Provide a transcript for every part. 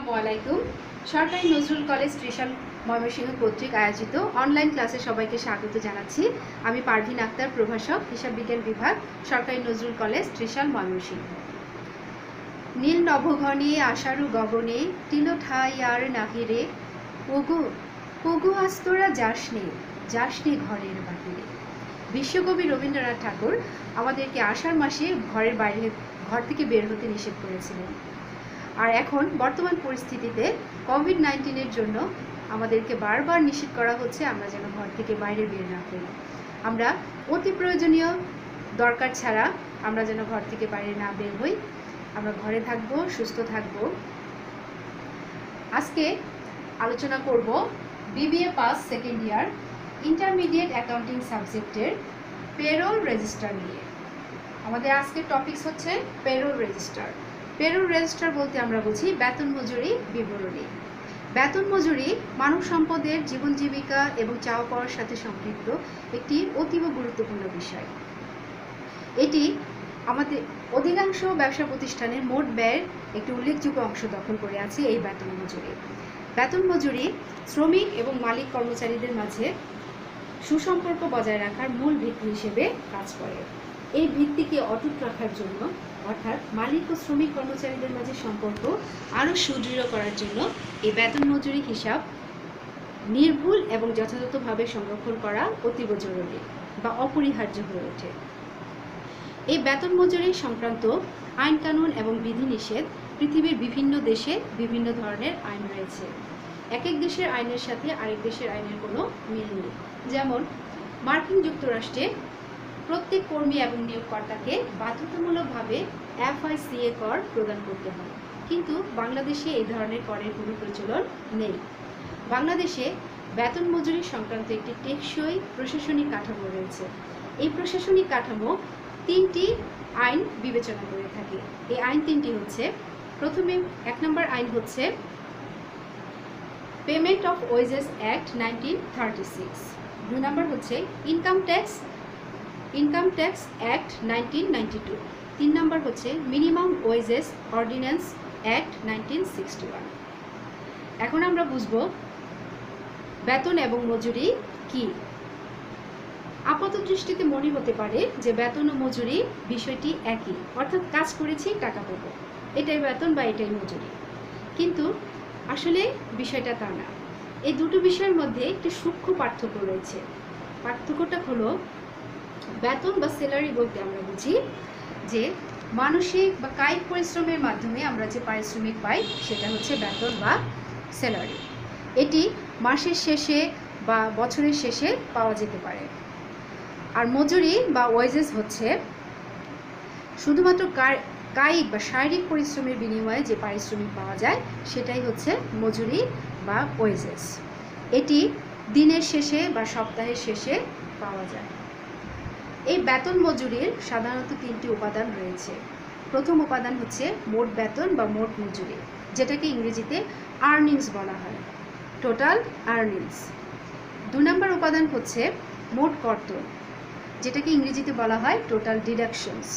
আসসালামু আলাইকুম। সরকারি নজরুল কলেজ ত্রিশাল ময়মনসিংহ কর্তৃক আয়োজিত অনলাইন ক্লাসে সবাইকে স্বাগত জানাচ্ছি। আমি পারভিন আক্তার, প্রভাষক, হিসাব বিজ্ঞান বিভাগ, সরকারি নজরুল কলেজ ত্রিশাল ময়মনসিংহ। নীল নভঘনে আষাঢ় গগনে তিল ঠাই আর নাহিরে, ওগো ওগো আস্তরা যাসনে ঘরের বাহিরে। বিশ্বকবি রবীন্দ্রনাথ ঠাকুর আমাদেরকে আষাঢ় মাসে ঘর থেকে বের হতে নিষেধ করেছিলেন। আর এখন বর্তমান পরিস্থিতিতে কোভিড-19-এর জন্য আমাদেরকে বারবার নিষেধ করা হচ্ছে আমরা যেন ঘর থেকে বাইরে বের না করি। আমরা অতি প্রয়োজনীয় দরকার ছাড়া আমরা যেন ঘর থেকে বাইরে না বের হই। আমরা ঘরে থাকব, সুস্থ থাকব। আজকে আলোচনা করব BBA pass second year intermediate accounting সাবজেক্টের পেরোল রেজিস্টার নিয়ে। আমাদের আজকের টপিকস হচ্ছে পেরোল রেজিস্টার। পেরোল রেজিস্টার বলতে আমরা বুঝি বেতন মজুরি বিবরণী। বেতন মজুরি মানব সম্পদের জীবন জীবিকা এবং চাওয়া পাওয়ার সাথে সম্পৃক্ত একটি অতীব গুরুত্বপূর্ণ বিষয়। এটি আমাদের অধিকাংশ ব্যবসা প্রতিষ্ঠানের মোট ব্যয়ের একটি উল্লেখযোগ্য অংশ দখল করে আছে এই বেতন মজুরি। বেতন মজুরি শ্রমিক এবং মালিক কর্মচারীদের মাঝে সুসম্পর্ক বজায় রাখার মূল ভিত্তি হিসেবে কাজ করে। এই ভিত্তিকে অটুট রাখার জন্য, অর্থাৎ মালিক ও শ্রমিক কর্মচারীদের মাঝে সম্পর্ক আরও সুদৃঢ় করার জন্য এই বেতন মজুরি হিসাব নির্ভুল এবং যথাযথভাবে সংরক্ষণ করা অতীব জরুরি বা অপরিহার্য হয়ে ওঠে। এই বেতন মজুরি সংক্রান্ত আইন কানুন এবং বিধিনিষেধ পৃথিবীর বিভিন্ন দেশে বিভিন্ন ধরনের আইন রয়েছে। এক এক দেশের আইনের সাথে আরেক দেশের আইনের কোনো মিল নেই। যেমন মার্কিন যুক্তরাষ্ট্রে প্রত্যেক কর্মী এবং নিয়োগকর্তাকে বাধ্যতামূলকভাবে FICA কর প্রদান করতে হয়, কিন্তু বাংলাদেশে এই ধরনের করের কোনো প্রচলন নেই। বাংলাদেশে বেতন মজুরি সংক্রান্ত একটি টেকসই প্রশাসনিক কাঠামো রয়েছে। এই প্রশাসনিক কাঠামো তিনটি আইন বিবেচনা করে থাকে। এই আইন তিনটি হচ্ছে, প্রথমে 1 নম্বর আইন হচ্ছে পেমেন্ট অফ ওয়েজেস অ্যাক্ট 1936, 2 নম্বর হচ্ছে ইনকাম ট্যাক্স অ্যাক্ট 1992, 3 নম্বর হচ্ছে মিনিমাম ওয়েজেস অর্ডিন্যান্স অ্যাক্ট 1961। এখন আমরা বুঝব বেতন এবং মজুরি কি। আপাত দৃষ্টিতে মনে হতে পারে যে বেতন ও মজুরি বিষয়টি একই, অর্থাৎ কাজ করেছি টাকা পাব, এটাই বেতন বা এটাই মজুরি। কিন্তু আসলে বিষয়টা তা না। এই দুটো বিষয়ের মধ্যে একটি সূক্ষ্ম পার্থক্য রয়েছে। পার্থক্যটা হলো, বেতন বা স্যালারি বলতে আমরা বুঝি যে মানসিক বা কায়িক পরিশ্রমের মাধ্যমে আমরা যে পারিশ্রমিক পাই সেটা হচ্ছে বেতন বা স্যালারি। এটি মাসের শেষে বা বছরের শেষে পাওয়া যেতে পারে। আর মজুরি বা ওয়েজেস হচ্ছে শুধুমাত্র কায়িক বা শারীরিক পরিশ্রমের বিনিময়ে যে পারিশ্রমিক পাওয়া যায় সেটাই হচ্ছে মজুরি বা ওয়েজেস। এটি দিনের শেষে বা সপ্তাহের শেষে পাওয়া যায়। এই বেতন মজুরির সাধারণত 3টি উপাদান রয়েছে। প্রথম উপাদান হচ্ছে মোট বেতন বা মোট মজুরি, যেটাকে ইংরেজিতে আর্নিংস বলা হয়, টোটাল আর্নিংস। 2 নম্বর উপাদান হচ্ছে মোট কর্তন, যেটাকে ইংরেজিতে বলা হয় টোটাল ডিডাকশনস।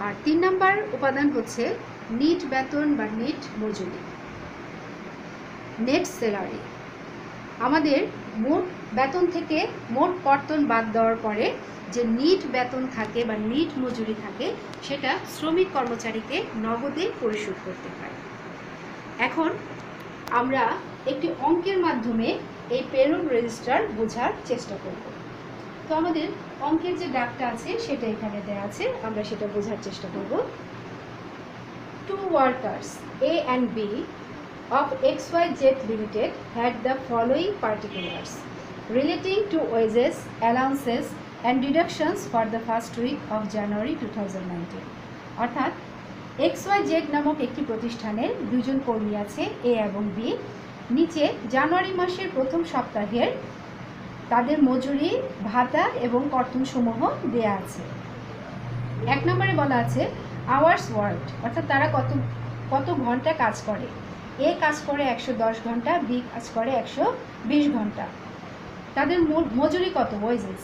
আর 3 নম্বর উপাদান হচ্ছে নিট বেতন বা নিট মজুরি, নেট স্যালারি। আমাদের মোট বেতন থেকে মোট কর্তন বাদ দেওয়ার পরে যে নিট বেতন থাকে বা নিট মজুরি থাকে সেটা শ্রমিক কর্মচারীকে নগদে পরিশোধ করতে হয়। এখন আমরা একটি অঙ্কের মাধ্যমে এই পেরোল রেজিস্টার বোঝার চেষ্টা করব। তো আমাদের অঙ্কের যে ডাকটা আছে সেটা এখানে দেওয়া আছে, আমরা সেটা বোঝার চেষ্টা করব। 2 workers A and B of XYZ Limited had the following particulars relating to wages, allowances and deductions for the first week of January 2019. অর্থাৎ XYZ নামক একটি প্রতিষ্ঠানের 2 জন কর্মী আছে, A এবং B। নিচে জানুয়ারি মাসের প্রথম সপ্তাহের তাদের মজুরি, ভাতা এবং কর্তনসমূহ দেয়া আছে। 1 নম্বরে বলা আছে আওয়ার্স ওয়ার্কড, অর্থাৎ তারা কত ঘন্টা কাজ করে। এ কাজ করে 110 ঘন্টা, বি কাজ করে 120 ঘন্টা। তাদের মজুরি কত, ওয়েজেস,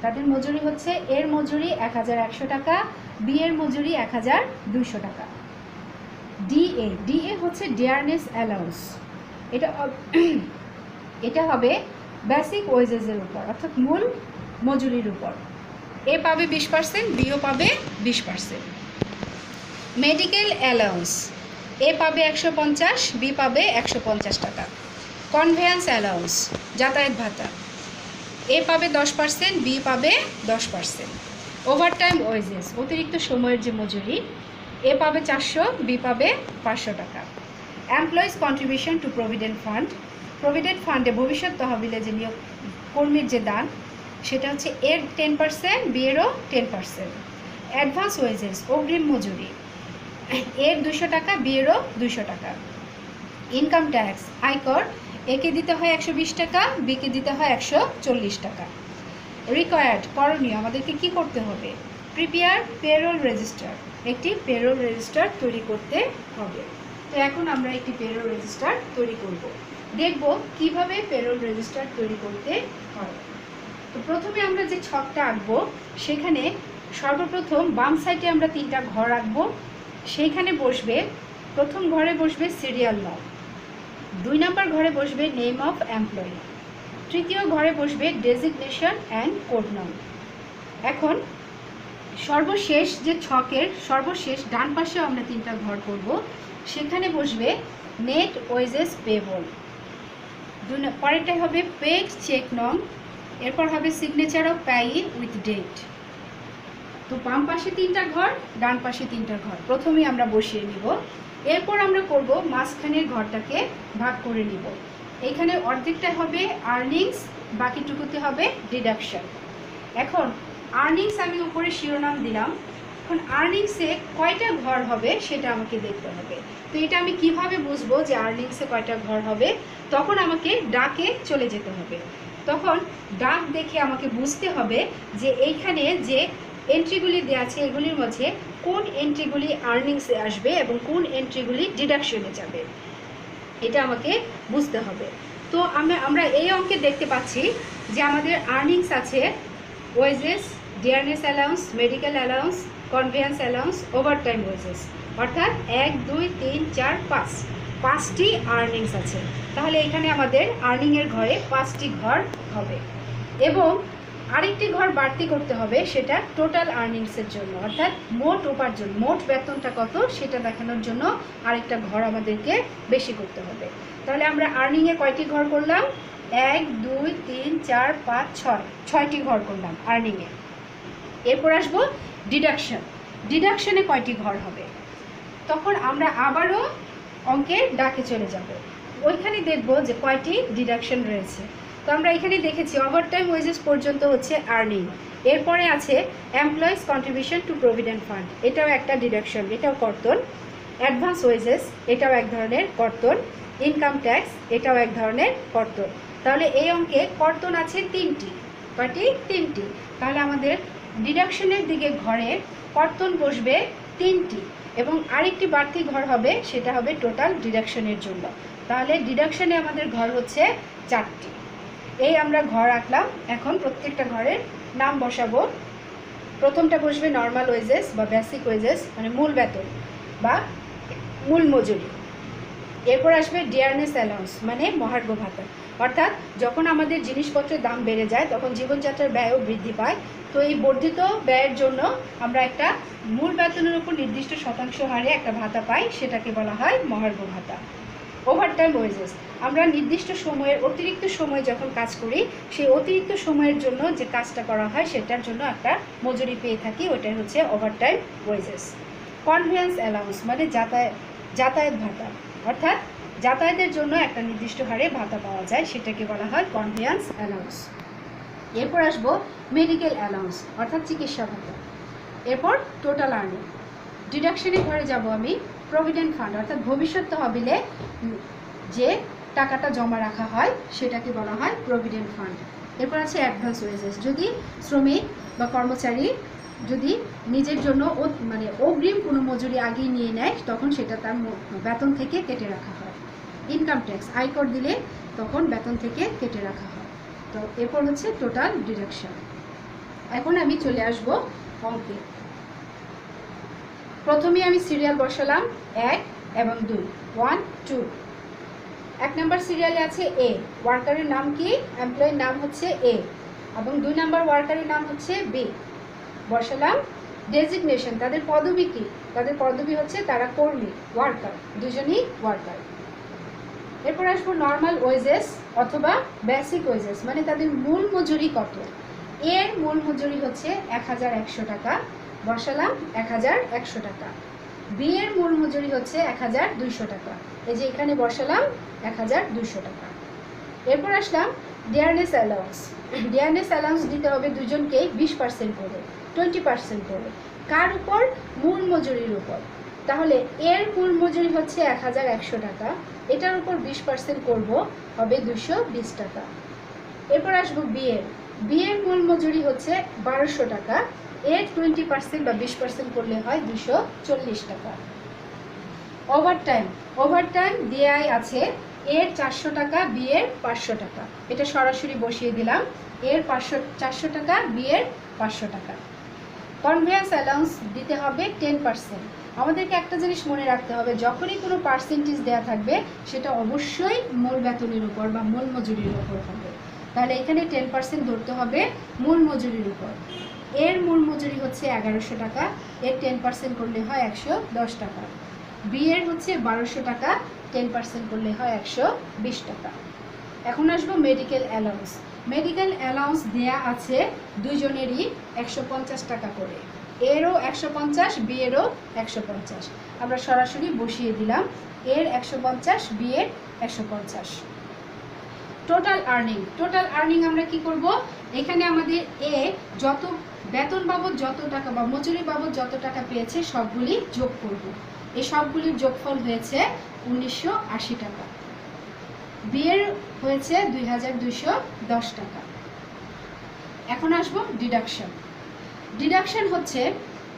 তাদের মজুরি হচ্ছে, এর মজুরি 1100 টাকা, বি এর মজুরি 1200 টাকা। ডিএ হচ্ছে ডিয়ারনেস অ্যালাউন্স। এটা হবে বেসিক ওয়েজেসের উপর, অর্থাৎ মূল মজুরির উপর। এ পাবে 20%, বিও পাবে 20%। মেডিকেল অ্যালাউন্স, এ পাবে 150, বি পাবে 150 টাকা। কনভেয়ান্স অ্যালাউন্স, যাতায়াত ভাতা, এ পাবে 10%, বি পাবে 10%। ওভারটাইম ওয়েজেস, অতিরিক্ত সময়ের যে মজুরি, এ পাবে 400, বি পাবে 500 টাকা। Employees contribution to provident fund, provident ফান্ডে ভবিষ্যৎ তহবিলে যে নিয়োগ কর্মীর যে দান, সেটা হচ্ছে এর 10%, বি এরও 10%। অ্যাডভান্স ওয়েজেস, অগ্রিম মজুরি, এর 200 টাকা, বি এরও 200 টাকা। ইনকাম ট্যাক্স, আয়কর, একে দিতে হয় 120 টাকা, বিকে দিতে হয় 140 টাকা। রিকোয়ার্ড, করণীয়, আমাদেরকে কি করতে হবে? প্রিপেয়ার পেরোল রেজিস্টার, একটি পেরোল রেজিস্টার তৈরি করতে হবে। তো এখন আমরা একটি পেরোল রেজিস্টার তৈরি করব, দেখব কিভাবে পেরোল রেজিস্টার তৈরি করতে হয়। তো প্রথমে আমরা যে ছকটা আঁকবো, সেখানে সর্বপ্রথম বাম সাইডে আমরা 3টা ঘর আঁকবো। সেইখানে বসবে, প্রথম ঘরে বসবে সিরিয়াল নাম, 2 নম্বর ঘরে বসবে নেম অফ এমপ্লয়ি, তৃতীয় ঘরে বসবে ডেজিগনেশন অ্যান্ড কোড নাম। এখন সর্বশেষ যে ছকের সর্বশেষ ডান পাশেও আমরা 3টা ঘর করব, সেখানে বসবে নেট ওয়েজেস পেবল, পরেরটাই হবে পেড চেক নং, এরপর হবে সিগনেচার অফ পেয়ি উইথ ডেট। তো বাম পাশে 3টা ঘর, ডান পাশে 3টা ঘর প্রথমেই আমরা বসিয়ে নিব। এরপর আমরা করব মাঝখানের ঘরটাকে ভাগ করে নিব। এখানে অর্ধেকটা হবে আর্নিংস, বাকিটুকুতে হবে ডিডাকশন। এখন আর্নিংস আমি উপরে শিরোনাম দিলাম। এখন আর্নিংসে কয়টা ঘর হবে সেটা আমাকে দেখতে হবে। তো এটা আমি কিভাবে বুঝবো যে আর্নিংসে কয়টা ঘর হবে? তখন আমাকে ডাকে চলে যেতে হবে। তখন ডাক দেখে আমাকে বুঝতে হবে যে এইখানে যে এন্ট্রিগুলি দেওয়া আছে এগুলির মধ্যে কোন এন্ট্রিগুলি আর্নিংসে আসবে এবং কোন এন্ট্রিগুলি ডিডাকশনে যাবে, এটা আমাকে বুঝতে হবে। তো আমরা এই অঙ্কে দেখতে পাচ্ছি যে আমাদের আর্নিংস আছে wages, dearness allowance, medical allowance, conveyance allowance, overtime wages, অর্থাৎ 1, 2, 3, 4, 5, 5টি আর্নিংস আছে। তাহলে এখানে আমাদের আর্নিংয়ের ঘরে 5টি ঘর হবে এবং আরেকটি ঘর বাড়তি করতে হবে, সেটা টোটাল আর্নিংসের জন্য, অর্থাৎ মোট উপার্জন, মোট বেতনটা কত সেটা দেখানোর জন্য আরেকটা ঘর আমাদেরকে বেশি করতে হবে। তাহলে আমরা আর্নিংয়ে কয়টি ঘর করলাম? 1, 2, 3, 4, 5, 6, 6টি ঘর করলাম আর্নিংয়ে। এরপর আসবো ডিডাকশন, ডিডাকশনে কয়টি ঘর হবে? তখন আমরা আবারও অঙ্কের ডাকে চলে যাব, ওইখানে দেখব যে কয়টি ডিডাকশন রয়েছে। তো আমরা এখানে দেখেছি ওভারটাইম ওয়েজেস পর্যন্ত হচ্ছে আর্নিং, এরপরে আছে employees contribution to provident fund, এটাও একটা ডিডাকশন, এটাও কর্তন। অ্যাডভান্স ওয়েজেস, এটাও এক ধরনের কর্তন। ইনকাম ট্যাক্স, এটাও এক ধরনের কর্তন। তাহলে এই অঙ্কে কর্তন আছে 3টি, কয়টি? 3টি। তাহলে আমাদের ডিডাকশনের দিকে ঘরে কর্তন বসবে 3টি এবং আরেকটি বাড়তি ঘর হবে, সেটা হবে টোটাল ডিডাকশনের জন্য। তাহলে ডিডাকশনে আমাদের ঘর হচ্ছে 4টি। এই আমরা ঘর আঁকলাম। এখন প্রত্যেকটা ঘরের নাম বসাবো। প্রথমটা বসবে নর্মাল ওয়েজেস বা বেসিক ওয়েজেস, মানে মূল বেতন বা মূল মজুরি। এরপর আসবে ডিয়ারনেস অ্যালাউন্স, মানে মহার্ঘ ভাতা, অর্থাৎ যখন আমাদের জিনিসপত্রের দাম বেড়ে যায় তখন জীবনযাত্রার ব্যয়ও বৃদ্ধি পায়। তো এই বর্ধিত ব্যয়ের জন্য আমরা একটা মূল বেতনের উপর নির্দিষ্ট শতাংশ হারে একটা ভাতা পাই, সেটাকে বলা হয় মহার্ঘ ভাতা। ওভারটাইম ওয়েজেস, আমরা নির্দিষ্ট সময়ের অতিরিক্ত সময় যখন কাজ করি, সেই অতিরিক্ত সময়ের জন্য যে কাজটা করা হয় সেটার জন্য একটা মজুরি পেয়ে থাকি, ওইটাই হচ্ছে ওভারটাইম ওয়েজেস। কনভেয়ান্স অ্যালাউন্স, মানে যাতায়াত ভাতা, অর্থাৎ যাতায়াতের জন্য একটা নির্দিষ্ট হারে ভাতা পাওয়া যায়, সেটাকে বলা হয় কনভেয়ান্স অ্যালাউন্স। এরপর আসবো মেডিকেল অ্যালাউন্স, অর্থাৎ চিকিৎসা ভাতা। এরপর টোটাল আর্নিং। ডিডাকশনের ঘরে যাব আমি প্রভিডেন্ট ফান্ড, অর্থাৎ ভবিষ্যৎ তহবিলে যে টাকাটা জমা রাখা হয় সেটাকে বলা হয় প্রভিডেন্ট ফান্ড। এরপর আছে অ্যাডভান্স ওয়েজেস, যদি শ্রমিক বা কর্মচারী যদি নিজের জন্য মানে অগ্রিম কোনো মজুরি আগেই নিয়ে নেয় তখন সেটা তার বেতন থেকে কেটে রাখা হয়। ইনকাম ট্যাক্স, আয়কর দিলে তখন বেতন থেকে কেটে রাখা হয়। তো এরপর হচ্ছে টোটাল ডিডাকশন। এখন আমি চলে আসব অঙ্কে। প্রথমে আমি সিরিয়াল বসালাম 1, এবং 2, 1 2। 1 নম্বর সিরিয়ালে আছে এ, ওয়ার্কারের নাম কি, এমপ্লয়ির নাম হচ্ছে এ, এবং 2 নম্বর ওয়ার্কারের নাম হচ্ছে বি। বসালাম ডেজিগনেশন, তাদের পদবি কি, তাদের পদবি হচ্ছে তারা কর্মী, ওয়ার্কার, দুজনই ওয়ার্কার। এরপর আসবো নর্মাল ওয়েজেস অথবা বেসিক ওয়েজেস, মানে তাদের মূল মজুরি কত। এর মূল মজুরি হচ্ছে 1100 টাকা, বসালাম 1100 টাকা। বি এর মূল মজুরি হচ্ছে 1200 টাকা, এই যে এখানে বসালাম 1200 টাকা। এরপর আসলাম ডিয়ারনেস অ্যালাউন্স। ডিয়ারনেস অ্যালাউন্স দিতে হবে দুজনকেই 20% করে, 20% করে। কার উপর, মূল মজুরির উপর। তাহলে এর মূল মজুরি হচ্ছে 1100 টাকা, এটার উপর 20% করব, হবে 220 টাকা। এরপর আসবো বি এর। বি এর মূল মজুরি হচ্ছে 1200 টাকা, এর 20% বা 20% করলে হয় 240 টাকা। ওভারটাইম, ওভারটাইম দেয়াই আছে, এর 400 টাকা, বি এর 500 টাকা, এটা সরাসরি বসিয়ে দিলাম। এর 400 টাকা, বি এর 500 টাকা। কনভেয়ান্স অ্যালাউন্স দিতে হবে 10%। আমাদেরকে একটা জিনিস মনে রাখতে হবে, যখনই কোনো পার্সেন্টেজ দেওয়া থাকবে সেটা অবশ্যই মূল বেতনের উপর বা মূল মজুরির উপর হবে। তাহলে এখানে 10% ধরতে হবে মূল মজুরির উপর। এর মূল মজুরি হচ্ছে 1100 টাকা, এর 10% করলে হয় 110 টাকা। বি এর হচ্ছে 1200 টাকা, 10% করলে হয় 120 টাকা। এখন আসবো মেডিকেল অ্যালাউন্স। মেডিকেল অ্যালাউন্স দেয়া আছে দুজনেরই 150 টাকা করে, এরও 150, বি এরও 150। আমরা সরাসরি বসিয়ে দিলাম, এর 150, বি এর 150। টোটাল আর্নিং, টোটাল আর্নিং আমরা কি করব, এখানে আমাদের এ যত বেতন বাবদ যত টাকা বা মজুরি বাবদ যত টাকা পেয়েছে সবগুলি যোগ করব। এই সবগুলির যোগফল হয়েছে 1980 টাকা। বি এর হয়েছে 2210 টাকা। এখন আসবো ডিডাকশন। ডিডাকশন হচ্ছে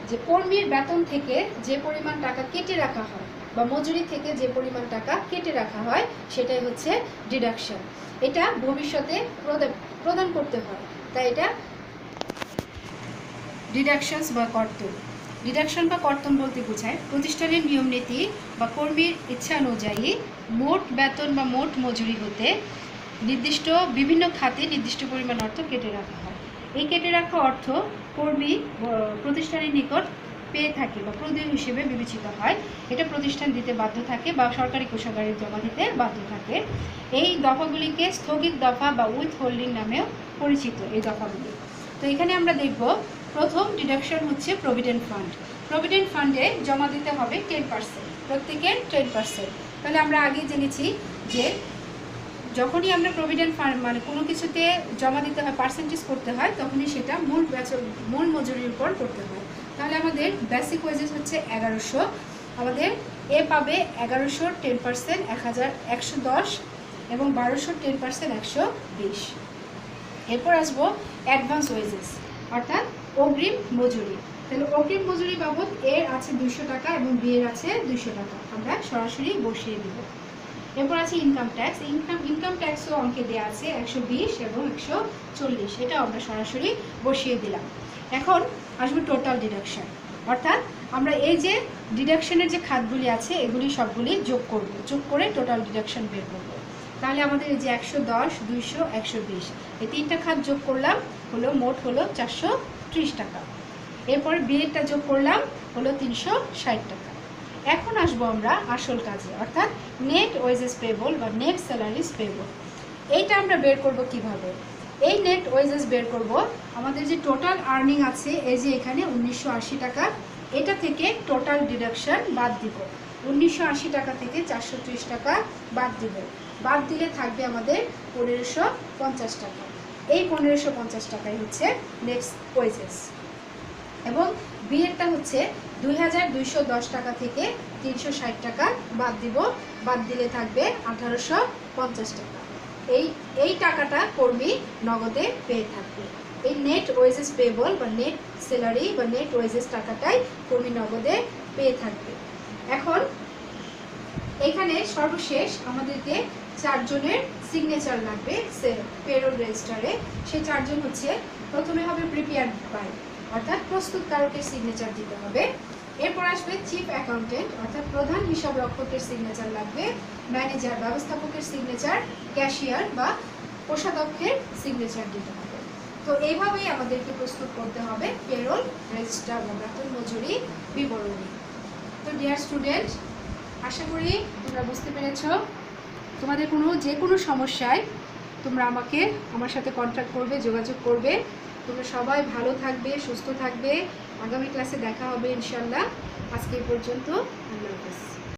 যে কর্মীর বেতন থেকে যে পরিমাণ টাকা কেটে রাখা হয় বা মজুরি থেকে যে পরিমাণ টাকা কেটে রাখা হয় সেটাই হচ্ছে ডিডাকশন। এটা ভবিষ্যতে প্রদান করতে হয়, তাই এটা ডিডাকশনস বা কর্তন। ডিডাকশন বা কর্তন বলতে বোঝায় প্রতিষ্ঠানের নিয়ম নীতি বা কর্মীর ইচ্ছা অনুযায়ী মোট বেতন বা মোট মজুরি হতে নির্দিষ্ট বিভিন্ন খাতে নির্দিষ্ট পরিমাণ অর্থ কেটে রাখা হয়। এই কেটে রাখা অর্থ কর্মী প্রতিষ্ঠানের নিকট পেয়ে থাকে বা প্রদেয় হিসেবে বিবেচিত হয়। এটা প্রতিষ্ঠান দিতে বাধ্য থাকে বা সরকারি কোষাগারে জমা দিতে বাধ্য থাকে। এই দফাগুলিকে স্থগিত দফা বা উইথ হোল্ডিং নামেও পরিচিত এই দফাগুলি। তো এখানে আমরা দেখব প্রথম ডিডাকশন হচ্ছে প্রভিডেন্ট ফান্ড। প্রভিডেন্ট ফান্ডে জমা দিতে হবে 10%, প্রত্যেকের 10%। তাহলে আমরা আগে জেনেছি যে যখনই আমরা প্রভিডেন্ট ফান্ড মানে কোনো কিছুতে জমা দিতে হয়, পার্সেন্টেজ করতে হয়, তখনই সেটা মূল মজুরির উপর করতে হয়। তাহলে আমাদের বেসিক ওয়েজেস হচ্ছে 1100, আমাদের এ পাবে 1100 10% 1110 এবং 1200 10% 120। এরপর আসবো অ্যাডভান্স ওয়েজেস অর্থাৎ অগ্রিম মজুরি। তাহলে অগ্রিম মজুরি বাবদ এর আছে 200 টাকা এবং বি এর আছে 200 টাকা, আমরা সরাসরি বসিয়ে দেব। এরপর আছে ইনকাম ট্যাক্স। ইনকাম ট্যাক্সও অঙ্কে দেওয়া আছে 120 এবং 140, এটা আমরা সরাসরি বসিয়ে দিলাম। এখন আসবে টোটাল ডিডাকশন, অর্থাৎ আমরা এই যে ডিডাকশনের যে খাতগুলি আছে এগুলি সবগুলি যোগ করব, যোগ করে টোটাল ডিডাকশন বের করব। তাহলে আমাদের এই যে 110 200 120 এই তিনটা খাত যোগ করলাম, হলো মোট হলো 430 টাকা। এরপর বিয়েরটা যোগ করলাম, হলো 360 টাকা। এখন আসবো আমরা আসল কাজে, অর্থাৎ নেট ওয়েজেস পেবল বা নেট স্যালারিজ পেবল। এইটা আমরা বের করব কিভাবে? এই নেট ওয়েজেস বের করব, আমাদের যে টোটাল আর্নিং আছে এই যে এখানে 1980 টাকা, এটা থেকে টোটাল ডিডাকশন বাদ দিব। 1980 টাকা থেকে 430 টাকা বাদ দিব, বাদ দিলে থাকবে আমাদের 1550 টাকা। এই 1550 টাকাই হচ্ছে নেক্সট ওয়েজেস। এবং বিয়েরটা হচ্ছে 2210 টাকা থেকে 360 টাকা বাদ দিব, বাদ দিলে থাকবে 1850 টাকা। এই টাকাটা কর্মী নগদে পেয়ে থাকবে। এই নেট ওয়েজেস পেবল বা নেট স্যালারি বা নেট ওয়েজেস টাকাটাই কর্মী নগদে পেয়ে থাকবে। এখন এখানে সর্বশেষ আমাদেরকে 4 জনের সিগনেচার লাগবে পেরোল রেজিস্টারে। সেই 4 জন হচ্ছে, প্রথমে হবে প্রিপেয়ার বাই অর্থাৎ প্রস্তুতকারকের সিগনেচার দিতে হবে। এরপর আসবে চিফ অ্যাকাউন্টেন্ট অর্থাৎ প্রধান হিসাব রক্ষকের সিগনেচার লাগবে, ম্যানেজার ব্যবস্থাপকের সিগনেচার, ক্যাশিয়ার বা কোষাধ্যক্ষের সিগনেচার দিতে হবে। তো এইভাবেই আমাদেরকে প্রস্তুত করতে হবে পেরোল রেজিস্টার বা বেতন মজুরি বিবরণী। তো ডিয়ার স্টুডেন্ট, আশা করি তোমরা বুঝতে পেরেছ। তোমাদের যে কোনো সমস্যায় তোমরা আমার সাথে কন্ট্যাক্ট করবে, যোগাযোগ করবে। তোমরা সবাই ভালো থাকবে, সুস্থ থাকবে। আগামী ক্লাসে দেখা হবে ইনশাল্লাহ। আজকে এই পর্যন্ত। আল্লাহ হাফেজ।